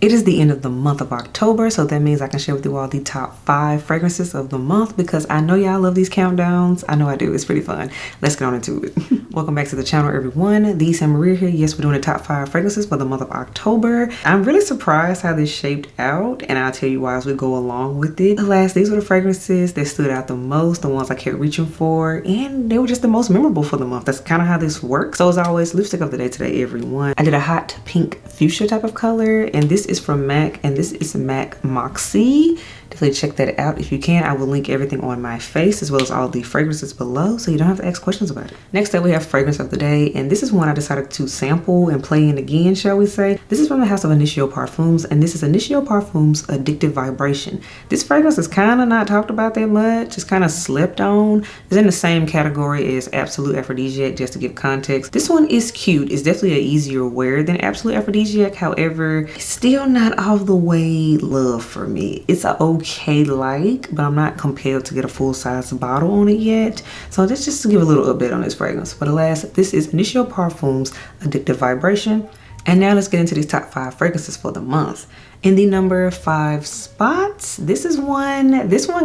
It is the end of the month of October, so that means I can share with you all the top 5 fragrances of the month because I know y'all love these countdowns. I know I do. It's pretty fun. Let's get on into it. Welcome back to the channel, everyone. The Maria here. Yes, we're doing the top 5 fragrances for the month of October. I'm really surprised how this shaped out, and I'll tell you why as we go along with it. Alas, these were the fragrances that stood out the most, the ones I kept reaching for, and they were just the most memorable for the month. That's kind of how this works. So as always, lipstick of the day today, everyone. I did a hot pink fuchsia type of color, and this is from MAC, and this is MAC Moxie. Definitely check that out if you can. I will link everything on my face as well as all the fragrances below so you don't have to ask questions about it. Next up, we have fragrance of the day, and this is one I decided to sample and play in again, shall we say. This is from the house of Initio Parfums, and this is Initio Parfums Addictive Vibration. This fragrance is kind of not talked about that much. It's kind of slept on. It's in the same category as Absolute Aphrodisiac, just to give context. This one is cute. It's definitely an easier wear than Absolute Aphrodisiac. However, it's still not all the way love for me. It's a okay like, but I'm not compelled to get a full size bottle on it yet. So that's just to give a little update on this fragrance. But alas, this is Initio Parfums Addictive Vibration. And now let's get into these top 5 fragrances for the month. In the number 5 spots, this one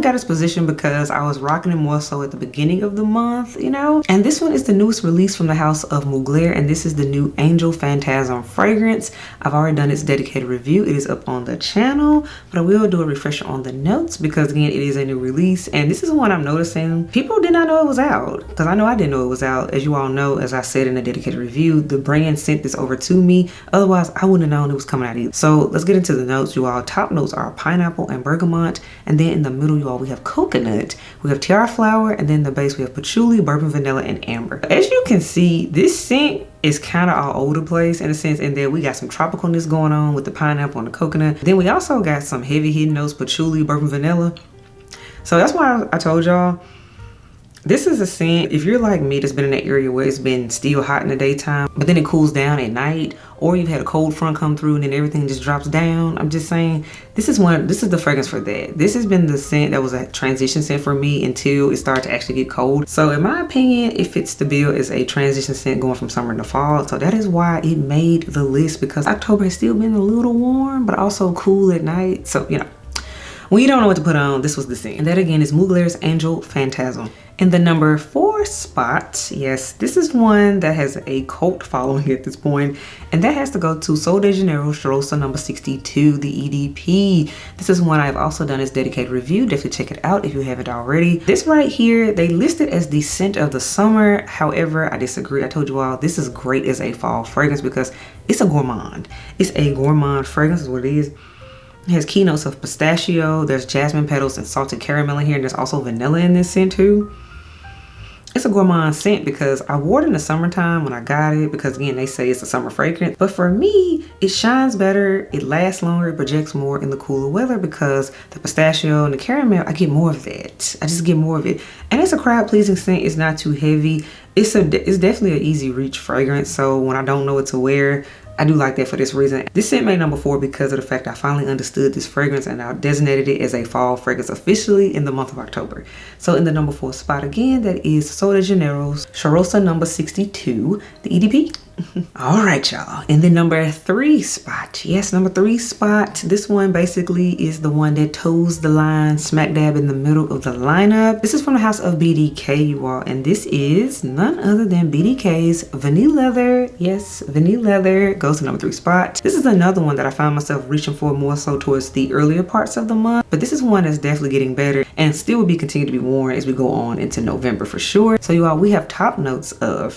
got its position because I was rocking it more so at the beginning of the month, you know? And this one is the newest release from the house of Mugler, and this is the new Angel Fantasm fragrance. I've already done its dedicated review. It is up on the channel, but I will do a refresher on the notes because again, it is a new release. And this is one I'm noticing people did not know it was out, because I know I didn't know it was out. As you all know, as I said in a dedicated review, the brand sent this over to me. Otherwise, I wouldn't have known it was coming out either. So let's get into the notes, you all. Top notes are pineapple and bergamot, and then in the middle, you all, we have coconut, we have tiara flower, and then the base we have patchouli, bourbon vanilla, and amber. As you can see, this scent is kind of all over the place in a sense, and then we got some tropicalness going on with the pineapple and the coconut. Then we also got some heavy hitting notes, patchouli, bourbon vanilla. So that's why I told y'all, this is a scent, if you're like me that's been in that area where it's been still hot in the daytime, but then it cools down at night, or you've had a cold front come through and then everything just drops down. I'm just saying, this is the fragrance for that. This has been the scent that was a transition scent for me until it started to actually get cold. So in my opinion, it fits the bill as a transition scent going from summer to fall. So that is why it made the list, because October has still been a little warm, but also cool at night. So, you know, when you don't know what to put on, this was the scent. And that again is Mugler's Angel Fantasm. In the number 4 spot, yes, this is one that has a cult following at this point, and that has to go to Sol de Janeiro Cheirosa number 62, the EDP. This is one I've also done as dedicated review. Definitely check it out if you haven't already. This right here, they list it as the scent of the summer. However, I disagree. I told you all, this is great as a fall fragrance because it's a gourmand. It's a gourmand fragrance is what it is. It has keynotes of pistachio, there's jasmine petals and salted caramel in here, and there's also vanilla in this scent too. It's a gourmand scent because I wore it in the summertime when I got it, because again, they say it's a summer fragrance. But for me, it shines better, it lasts longer, it projects more in the cooler weather because the pistachio and the caramel, I get more of that. I just get more of it. And it's a crowd pleasing scent, it's not too heavy. It's definitely an easy reach fragrance. So when I don't know what to wear, I do like that for this reason. This scent made number 4 because of the fact I finally understood this fragrance and I designated it as a fall fragrance officially in the month of October. So in the number 4 spot again, that is Sol de Janeiro's Cheirosa number 62, the EDP. All right, y'all. In the number 3 spot, yes, number 3 spot, this one basically is the one that toes the line smack dab in the middle of the lineup. This is from the house of BDK, you all, and this is none other than BDK's Vanille Leather. Yes, Vanille Leather goes to number 3 spot. This is another one that I find myself reaching for more so towards the earlier parts of the month, but this is one that's definitely getting better and still will be continued to be worn as we go on into November for sure. So you all, we have top notes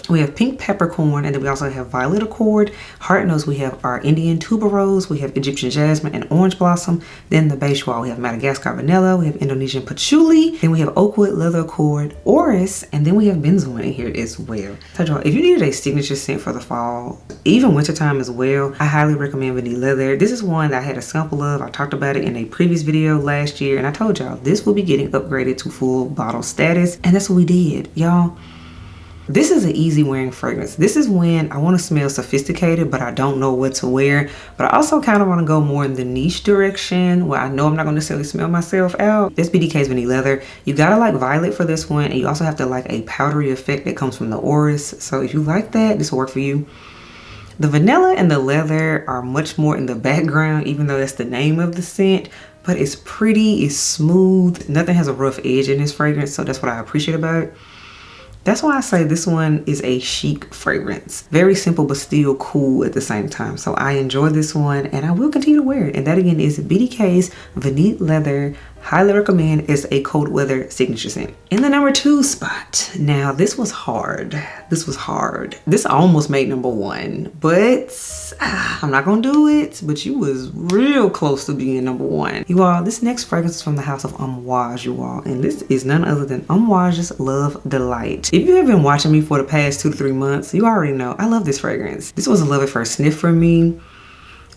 we have pink peppercorn, and then we also have violet accord. Heart notes, we have our Indian tuberose, we have Egyptian jasmine and orange blossom. Then the base wall, we have Madagascar vanilla, we have Indonesian patchouli, then we have oakwood leather accord, orris, and then we have benzoin in here as well. So y'all, if you needed a signature scent for the fall, even wintertime as well, I highly recommend Vanille Leather. This is one that I had a sample of. I talked about it in a previous video last year, and I told y'all this will be getting upgraded to full bottle status, and that's what we did, y'all. This is an easy wearing fragrance. This is when I want to smell sophisticated, but I don't know what to wear. But I also kind of want to go more in the niche direction where I know I'm not going to necessarily smell myself out. This BDK's Vanille Leather. You gotta like violet for this one, and you also have to like a powdery effect that comes from the orris. So if you like that, this will work for you. The vanilla and the leather are much more in the background, even though that's the name of the scent. But it's pretty, it's smooth. Nothing has a rough edge in this fragrance, so that's what I appreciate about it. That's why I say this one is a chic fragrance. Very simple, but still cool at the same time. So I enjoy this one and I will continue to wear it. And that again is BDK's Vanille Leather. Highly recommend. It's a cold weather signature scent. In the number 2 spot. Now this was hard. This was hard. This almost made number 1, but I'm not gonna do it. But you was real close to being number 1. You all, this next fragrance is from the house of Amouage, you all. And this is none other than Amouage's Love Delight. If you have been watching me for the past 2 to 3 months, you already know I love this fragrance. This was a love at first sniff for me.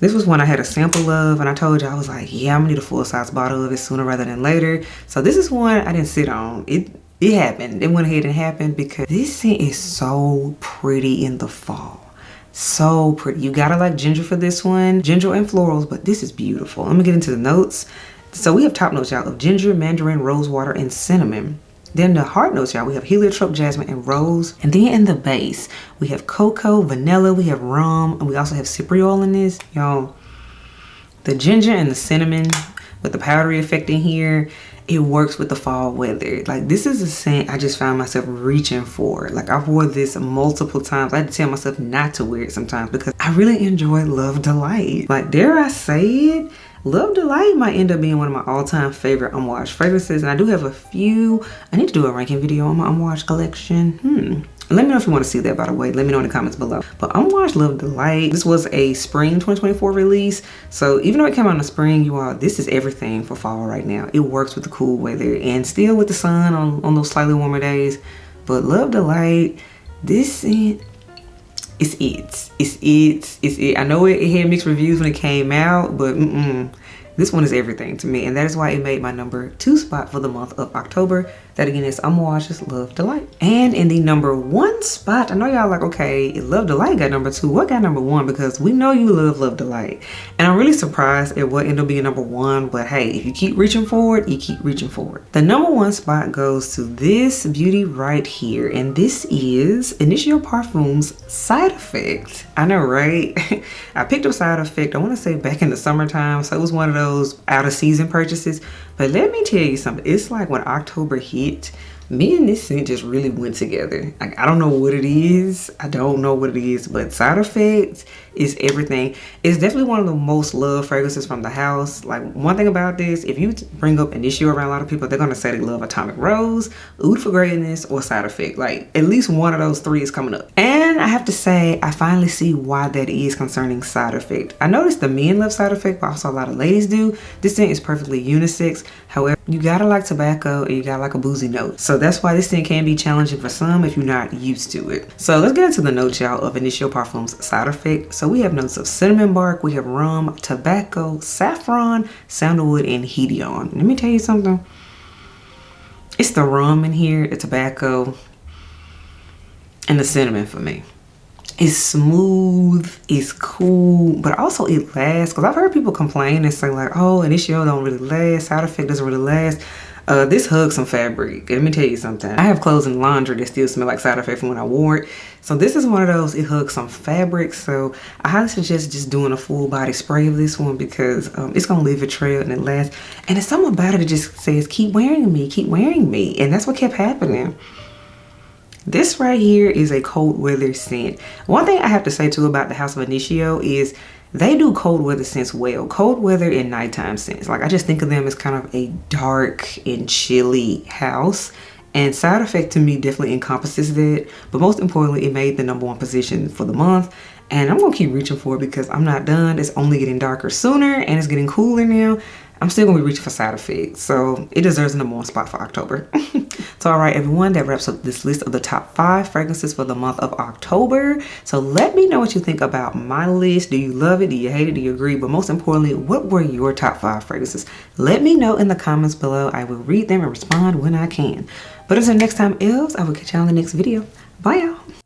This was one I had a sample of, and I told you, I was like, yeah, I'm gonna need a full-size bottle of it sooner rather than later. So this is one I didn't sit on. It happened. It went ahead and happened because this scent is so pretty in the fall. So pretty. You gotta like ginger for this one. Ginger and florals, but this is beautiful. Let me get into the notes. So we have top notes, y'all, of ginger, mandarin, rosewater, and cinnamon. Then the heart notes, y'all, we have heliotrope, jasmine, and rose. And then in the base, we have cocoa, vanilla, we have rum, and we also have cypriol in this. Y'all, the ginger and the cinnamon with the powdery effect in here, it works with the fall weather. Like, this is a scent I just found myself reaching for. Like, I've wore this multiple times. I had to tell myself not to wear it sometimes because I really enjoy Love Delight. Like, dare I say it? Love Delight might end up being one of my all-time favorite Amouage fragrances, and I do have a few. I need to do a ranking video on my Amouage collection. Let me know if you want to see that, by the way. Let me know in the comments below. But Amouage Love Delight, this was a spring 2024 release. So even though it came out in the spring, you all, this is everything for fall right now. It works with the cool weather and still with the sun on those slightly warmer days. But Love Delight, this scent, it's it. I know it had mixed reviews when it came out, but this one is everything to me, and that is why it made my number 2 spot for the month of October. That again is Amouage's Love Delight. And in the number 1 spot, I know y'all like, okay, Love Delight got number 2. What got number 1? Because we know you love Love Delight. And I'm really surprised at what ended up being number 1, but hey, if you keep reaching forward, you keep reaching forward. The number 1 spot goes to this beauty right here, and this is Initio Parfums Side Effect. I know, right? I picked up Side Effect, I want to say back in the summertime, so it was one of those out of season purchases. But let me tell you something, it's like when October hit, me and this scent just really went together. Like, I don't know what it is. I don't know what it is, but Side Effect is everything. It's definitely one of the most loved fragrances from the house. Like, one thing about this, if you bring up Initio around a lot of people, they're gonna say they love Atomic Rose, Oud for Greatness, or Side Effect. Like, at least one of those 3 is coming up. And I have to say, I finally see why that is concerning Side Effect. I noticed the men love Side Effect, but also a lot of ladies do. This scent is perfectly unisex. However, you gotta like tobacco and you gotta like a boozy note. So that's why this scent can be challenging for some if you're not used to it. So let's get into the notes, y'all, of Initio Parfums Side Effect. So we have notes of cinnamon bark, we have rum, tobacco, saffron, sandalwood, and hedion. Let me tell you something. It's the rum in here, the tobacco, and the cinnamon for me. It's smooth, it's cool, but also it lasts. Because I've heard people complain and say like, oh, Initio don't really last, Side Effect doesn't really last. This hugs some fabric. Let me tell you something. I have clothes in laundry that still smell like Side Effect from when I wore it. So this is one of those, it hugs some fabric. So I highly suggest just doing a full body spray of this one because it's gonna leave a trail and it lasts. And it's something about it that just says, keep wearing me, keep wearing me. And that's what kept happening. This right here is a cold weather scent. One thing I have to say too about the House of Initio is they do cold weather scents well. Cold weather and nighttime scents. Like, I just think of them as kind of a dark and chilly house. And Side Effect to me definitely encompasses that. But most importantly, it made the number 1 position for the month. And I'm gonna keep reaching for it because I'm not done. It's only getting darker sooner and it's getting cooler now. I'm still gonna be reaching for Side Effect, so it deserves the number 1 spot for October. So all right, everyone, that wraps up this list of the top 5 fragrances for the month of October. So let me know what you think about my list. Do you love it? Do you hate it? Do you agree? But most importantly, what were your top 5 fragrances? Let me know in the comments below. I will read them and respond when I can. But until next time else, I will catch y'all in the next video. Bye, y'all.